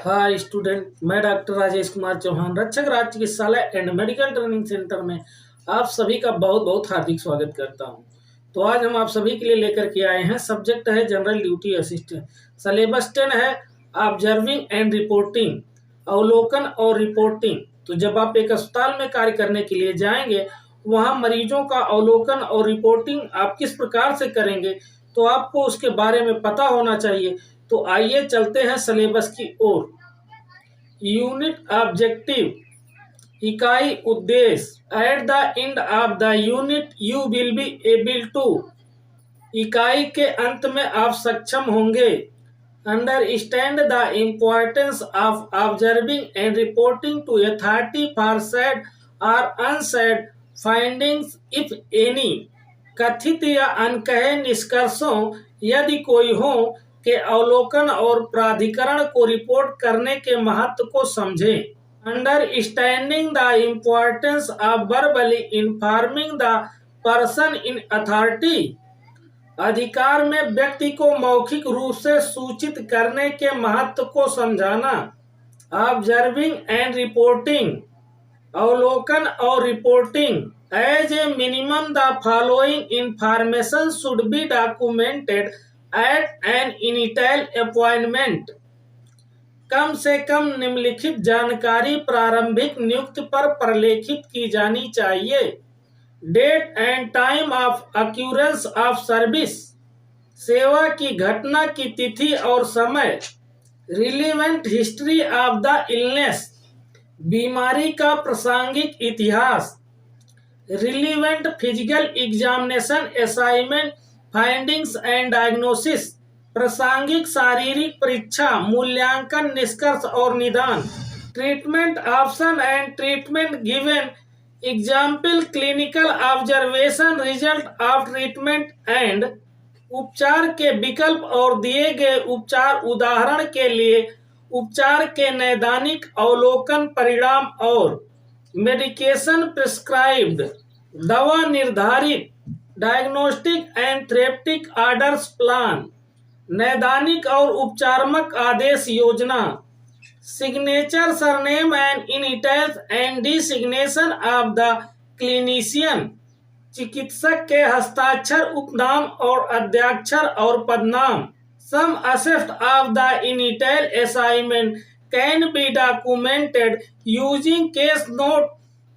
Hi student, मैं doctor Rajesh Kumar Chauhan, रक्षक राज्य चिकित्सालय एंड मेडिकल ट्रेनिंग सेंटर में आप सभी का बहुत बहुत हार्दिक स्वागत करता हूं। तो आज हम आप सभी के लिए लेकर के आए हैं, सब्जेक्ट है जनरल ड्यूटी असिस्टेंट। सिलेबस 10 है ऑब्जर्विंग एंड रिपोर्टिंग, अवलोकन और रिपोर्टिंग। तो जब आप एक अस्पताल में कार्य करने के लिए जाएंगे, वहां मरीजों का अवलोकन और रिपोर्टिंग आप किस प्रकार से करेंगे, तो आपको उसके बारे में पता होना चाहिए। तो आइए चलते हैं सिलेबस की ओर। यूनिट ऑब्जेक्टिव, इकाई उद्देश्य। At the end of the unit you will be able to, इकाई के अंत में आप सक्षम होंगे। Understand the importance of observing and reporting to authority for said और अनसैड फाइंडिंग्स इफ एनी, कथित या अनकहे निष्कर्षों यदि कोई हो के अवलोकन और प्राधिकरण को रिपोर्ट करने के महत्व को समझें। Understanding the importance of verbally informing the person in authority, अधिकार में व्यक्ति को मौखिक रूप से सूचित करने के महत्व को समझाना। ऑब्जर्विंग एंड रिपोर्टिंग, अवलोकन और reporting. As a minimum the following information should be documented at an initial appointment, कम से कम निम्नलिखित जानकारी प्रारंभिक नियुक्ति पर प्रलेखित की जानी चाहिए। Date and time of occurrence of service, सेवा की घटना की तिथि और समय। Relevant history of the illness, बीमारी का प्रासंगिक इतिहास। Relevant physical examination assignment findings and diagnosis, प्रासंगिक शारीरिक परीक्षा, मूल्यांकन, निष्कर्ष और निदान। Treatment option and treatment given, example clinical observation, result of treatment and, उपचार के विकल्प और दिए गए उपचार। उदाहरण के लिए उपचार के नैदानिक अवलोकन परिणाम और मेडिकेशन प्रिस्क्राइब्ड, दवा निर्धारित। Diagnostic and therapeutic orders plan, नैदानिक और उपचारात्मक आदेश योजना। Signature surname and initials and designation of the clinician, चिकित्सक के हस्ताक्षर, उपनाम और अध्याक्षर और पदनाम। Some aspect of the initial assignment can be documented using case note,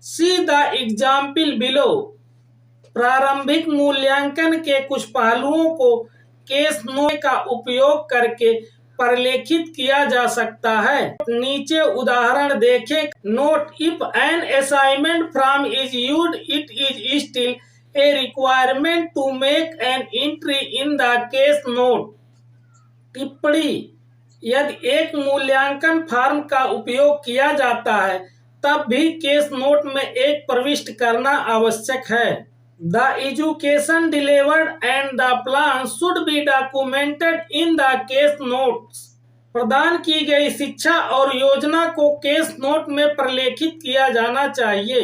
see the example below. प्रारंभिक मूल्यांकन के कुछ पहलुओं को केस नोट का उपयोग करके प्रलेखित किया जा सकता है। नीचे उदाहरण देखें। Note, if an assignment form is used it is still a requirement to make an entry in the case note. टिप्पणी, यदि एक मूल्यांकन फॉर्म का उपयोग किया जाता है तब भी केस नोट में एक प्रविष्ट करना आवश्यक है। The education delivered and the plan should be documented in the case notes. प्रदान की गई शिक्षा और योजना को केस नोट में प्रलेखित किया जाना चाहिए।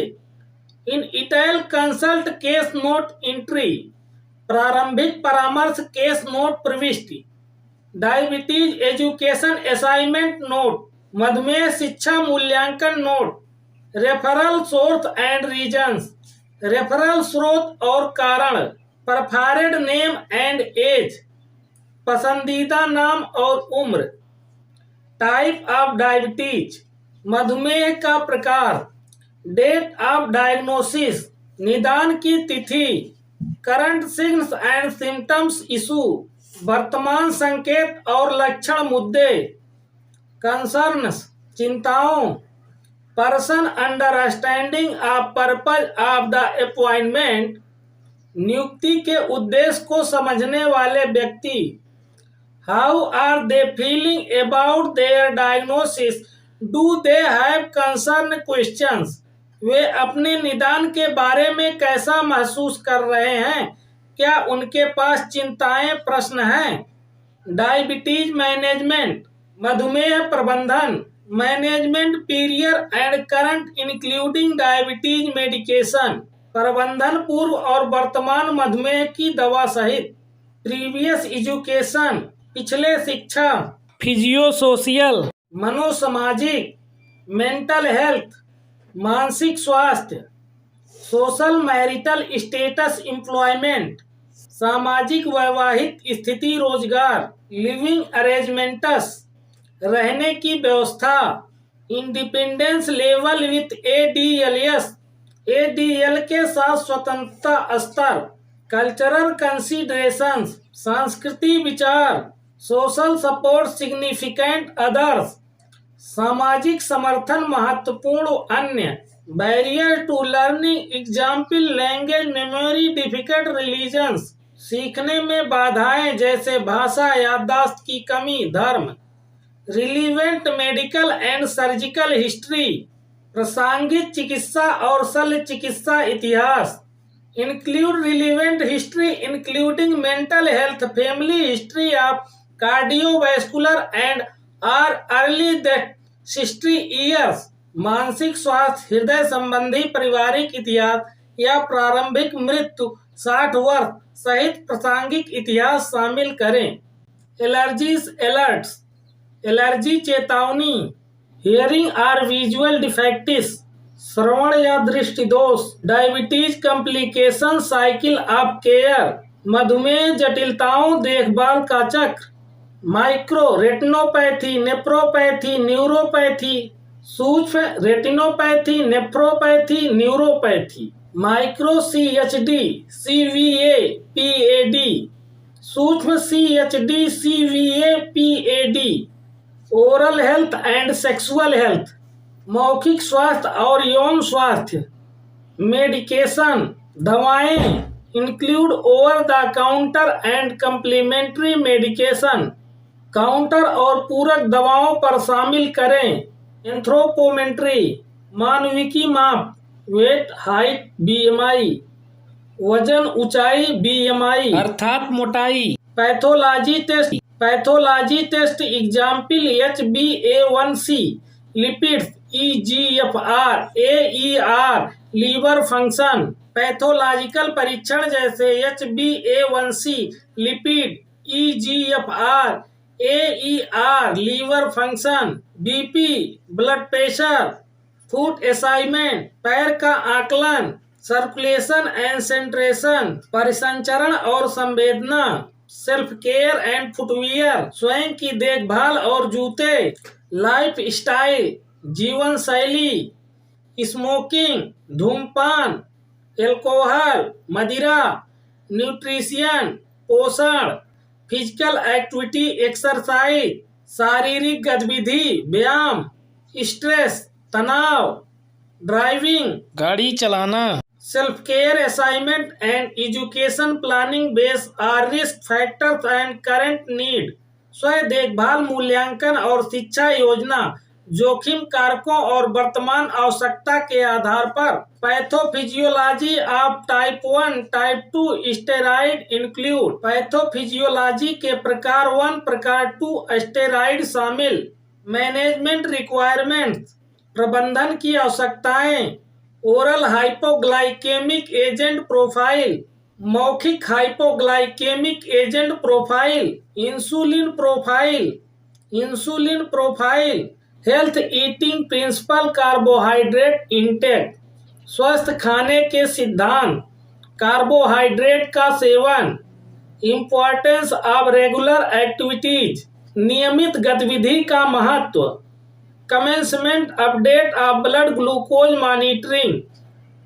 Initial consult case note entry, प्रारंभिक परामर्श केस नोट प्रविष्टि। डायबिटीज एजुकेशन असाइनमेंट नोट, मधुमेह शिक्षा मूल्यांकन नोट। Referral source and reasons, referral स्रोत और कारण। प्रेफर्ड नेम एंड एज, पसंदीदा नाम और उम्र। टाइप ऑफ डायबिटीज, मधुमेह का प्रकार। डेट ऑफ डायग्नोसिस, निदान की तिथि। Current signs and symptoms issue, वर्तमान संकेत और लक्षण मुद्दे। कंसर्न्स, चिंताओं। Person understanding of purpose of the appointment, नियुक्ति के उद्देश्य को समझने वाले व्यक्ति। How are they feeling about their diagnosis, do they have concern questions, वे अपने निदान के बारे में कैसा महसूस कर रहे हैं, क्या उनके पास चिंताएं, प्रश्न हैं। डायबिटीज मैनेजमेंट, मधुमेह प्रबंधन। Management period and current including diabetes medication, प्रबंधन पूर्व और वर्तमान मधुमेह की दवा सहित। प्रीवियस एजुकेशन, पिछले शिक्षा। फिजियो सोशियल, मनोसामाजिक, मेंटल हेल्थ, मानसिक स्वास्थ्य, सोशल मैरिटल स्टेटस, एम्प्लॉयमेंट, सामाजिक वैवाहिक स्थिति, रोजगार, लिविंग अरेंजमेंट्स, रहने की व्यवस्था, इंडिपेंडेंस लेवल विथ एडीएलएस, एडीएल के साथ स्वतंत्रता स्तर, कल्चरल कंसीडरेशंस, सांस्कृतिक विचार, सोशल सपोर्ट सिग्निफिकेंट अदर्स, सामाजिक समर्थन महत्वपूर्ण अन्य, barrier to learning example language memory difficult religions, सीखने में बाधाएं जैसे भाषा, याददाश्त की कमी, धर्म, relevant medical and surgical history, प्रासंगिक चिकित्सा और शल्य चिकित्सा इतिहास, include relevant history including mental health, family history of cardiovascular and or early death 60 years, मानसिक स्वास्थ्य, हृदय संबंधी पारिवारिक इतिहास या प्रारंभिक मृत्यु 60 वर्ष सहित प्रासंगिक इतिहास शामिल करें। एलर्जीज अलर्ट्स, एलर्जी चेतावनी, हियरिंग आर विजुअल डिफेक्टिस, श्रवण या दृष्टि दोष, diabetes complication cycle of care, मधुमेह जटिलताओं देखभाल का चक्र, माइक्रो रेटिनोपैथी, नेफ्रोपैथी, न्यूरोपैथी, सूक्ष्म retinopathy, nephropathy, neuropathy, micro CHD, CVA, PAD, सूक्ष्म CHD, CVA, PAD, oral health and sexual health, मौखिक स्वास्थ्य और यौन स्वास्थ्य, मेडिकेशन, दवाएं, include over the counter and complementary medication, counter और पूरक दवाओं पर शामिल करें। एंथ्रोपोमेट्री, मानविकी माप, वेट, हाइट, बीएमआई, वजन, ऊंचाई, बीएमआई अर्थात मोटाई, pathology test example HbA1c, lipids, EGFR, AER, liver function, pathological परीक्षण जैसे HbA1c, lipid, EGFR, AER, liver function, BP, blood pressure, foot assignment, पैर का आकलन, सर्कुलेशन एंड सेंट्रेशन, परिसंचरण और संवेदना, सेल्फ केयर एंड फुटवियर, स्वयं की देखभाल और जूते, लाइफ स्टाइल, जीवन शैली, स्मोकिंग, धूमपान, एल्कोहल, मदिरा, न्यूट्रिशन, पोषण, फिजिकल एक्टिविटी, एक्सरसाइज, शारीरिक गतिविधि, व्यायाम, स्ट्रेस, तनाव, ड्राइविंग, गाड़ी चलाना, self care assignment and education planning base or risk factors and current need, स्व देखभाल मूल्यांकन और शिक्षा योजना, जोखिम कारकों और वर्तमान आवश्यकता के आधार पर। Pathophysiology of type 1, type 2 steroid include, pathophysiology के प्रकार 1, प्रकार 2 स्टेरॉइड शामिल, मैनेजमेंट रिक्वायरमेंट्स, प्रबंधन की आवश्यकताएं, ओरल हाइपोग्लाइकेमिक एजेंट प्रोफाइल, मौखिक hypoglycaemic agent profile, insulin profile, health eating principal, carbohydrate intake, स्वस्थ खाने के सिद्धांत, कार्बोहाइड्रेट का सेवन, इम्पोर्टेंस ऑफ रेगुलर एक्टिविटीज, नियमित गतिविधि का महत्व, commencement update of blood glucose monitoring,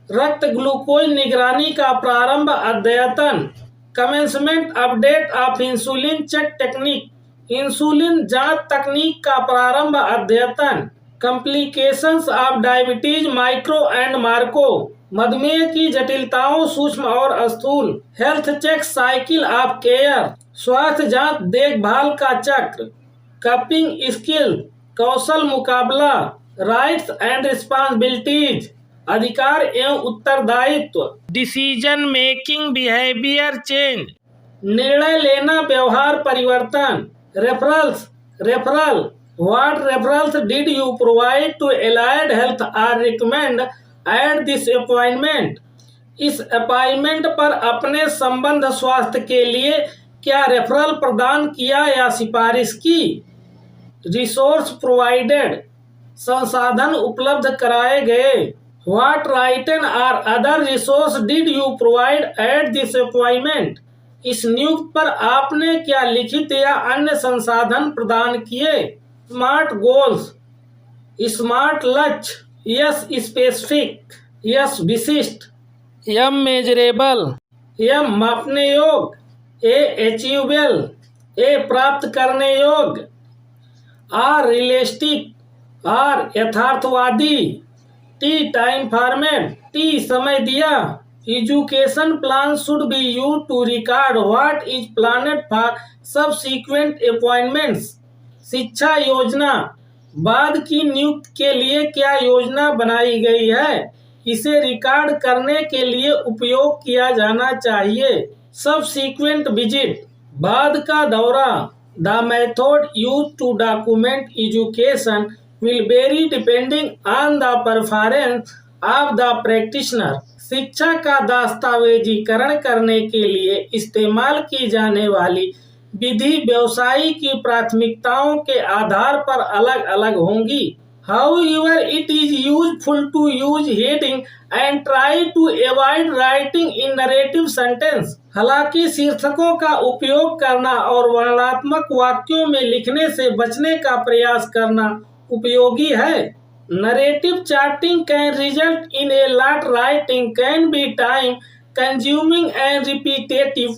रक्त ग्लूकोज निगरानी का प्रारंभ अद्यतन, commencement update of insulin check technique, insulin जांच तकनीक का प्रारंभ अद्यतन, complications of diabetes micro and मार्को, मधुमेह की जटिलताओं सूक्ष्म और स्थूल, health check cycle of care, स्वास्थ्य जांच देखभाल का चक्र, कपिंग स्किल, कौशल मुकाबला, राइट्स एंड रिस्पॉन्सिबिलिटीज, अधिकार एवं उत्तरदायित्व, डिसीजन मेकिंग, बिहेवियर चेंज, निर्णय लेना, व्यवहार परिवर्तन, referral, what referrals did you provide to allied health or recommend at this appointment, इस अपॉइंटमेंट पर अपने संबंध स्वास्थ्य के लिए क्या रेफरल प्रदान किया या सिफारिश की, रिसोर्स प्रोवाइडेड, संसाधन उपलब्ध कराए गए। What written or other resource did you provide at this appointment, इस नियुक्ति पर आपने क्या लिखित या अन्य संसाधन प्रदान किए। स्मार्ट गोल्स, स्मार्ट लक्ष्य, यस स्पेसिफिक, यस विशिष्ट, एम मेजरेबल, एम मापने योग्य, ए अचीवेबल, ए प्राप्त करने योग्य, आर रियलिस्टिक, आर यथार्थवादी, टी टाइम फॉर्मेट, टी समय दिया। Education plan should be used to record what is planned for subsequent appointments, शिक्षा योजना, बाद की नियुक्ति के लिए क्या योजना बनाई गई है, इसे रिकॉर्ड करने के लिए उपयोग किया जाना चाहिए। सबसीक्वेंट विजिट, बाद का दौरा। The method used to document education will vary depending on the preference of the practitioner, शिक्षा का दस्तावेजीकरण करने के लिए इस्तेमाल की जाने वाली विधि व्यवसायी की प्राथमिकताओं के आधार पर अलग अलग होंगी। However, it is useful to use heading and try to avoid writing in narrative sentence, हालांकि शीर्षकों का उपयोग करना और वर्णनात्मक वाक्यों में लिखने से बचने का प्रयास करना उपयोगी है। Narrative charting can result in a lot writing can be time consuming and repetitive,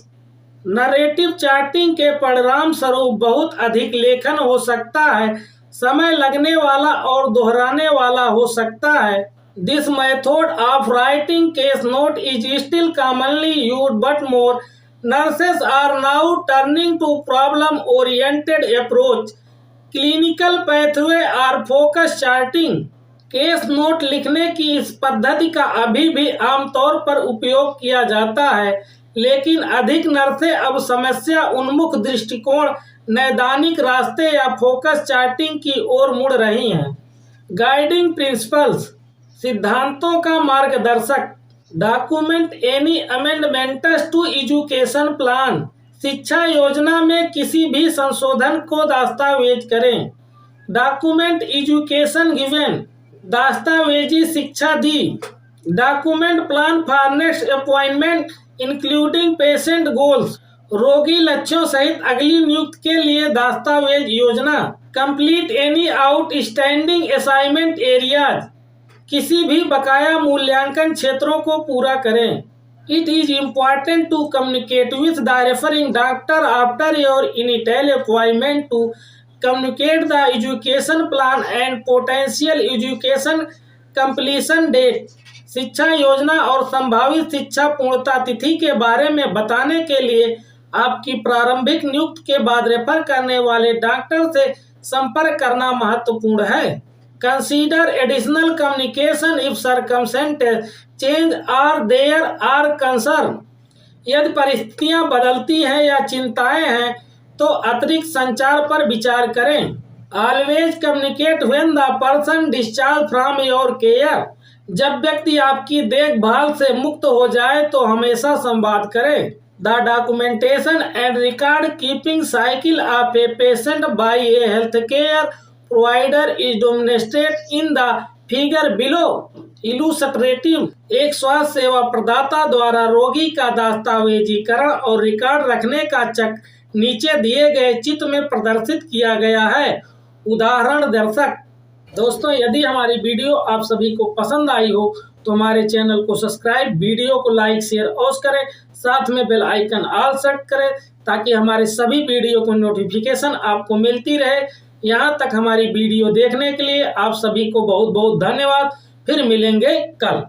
narrative charting के परिणाम स्वरूप बहुत अधिक लेखन हो सकता है, समय लगने वाला और दोहराने वाला हो सकता है। This method of writing case note is still commonly used but more nurses are now turning to problem oriented approach, clinical pathway और फोकस चार्टिंग। केस नोट लिखने की इस पद्धति का अभी भी आमतौर पर उपयोग किया जाता है, लेकिन अधिक नर्सें अब समस्या उन्मुख दृष्टिकोण, नैदानिक रास्ते या फोकस चार्टिंग की ओर मुड़ रही हैं। गाइडिंग प्रिंसिपल्स, सिद्धांतों का मार्गदर्शक। Document any amendments to education plan, शिक्षा योजना में किसी भी संशोधन को दस्तावेज करें। डॉक्यूमेंट एजुकेशन गिवन, दस्तावेजी शिक्षा दी। Document plan for next appointment including patient goals, रोगी लक्ष्यों सहित अगली नियुक्ति के लिए दस्तावेज योजना। Complete any outstanding assignment areas, किसी भी बकाया मूल्यांकन क्षेत्रों को पूरा करें। It is important to communicate with the referring doctor after your initial appointment to communicate the education plan and potential education completion date, शिक्षा योजना और संभावित शिक्षा पूर्णता तिथि के बारे में बताने के लिए आपकी प्रारंभिक नियुक्ति के बाद रेफर करने वाले डॉक्टर से संपर्क करना महत्वपूर्ण है। Consider additional communication if circumstances change or there are concern, यदि परिस्थितियां बदलती हैं या चिंताएं हैं तो अतिरिक्त संचार पर विचार करें। Always communicate when the person discharged from your care, जब व्यक्ति आपकी देखभाल से मुक्त हो जाए तो हमेशा संवाद करें। The documentation and record keeping cycle of a patient by a healthcare provider is demonstrated in the figure below. इलुस्ट्रेटिव, एक स्वास्थ्य सेवा प्रदाता द्वारा रोगी का दस्तावेजीकरण और रिकॉर्ड रखने का चक्र नीचे दिए गए चित्र में प्रदर्शित किया गया है। उदाहरण दर्शक। दोस्तों, यदि हमारी वीडियो आप सभी को पसंद आई हो तो हमारे चैनल को सब्सक्राइब, वीडियो को लाइक, शेयर और करें, साथ में बेल आइकन ऑल सेट करें ताकि हमारे सभी वीडियो को नोटिफिकेशन आपको मिलती रहे। यहाँ तक हमारी वीडियो देखने के लिए आप सभी को बहुत बहुत धन्यवाद। फिर मिलेंगे कल।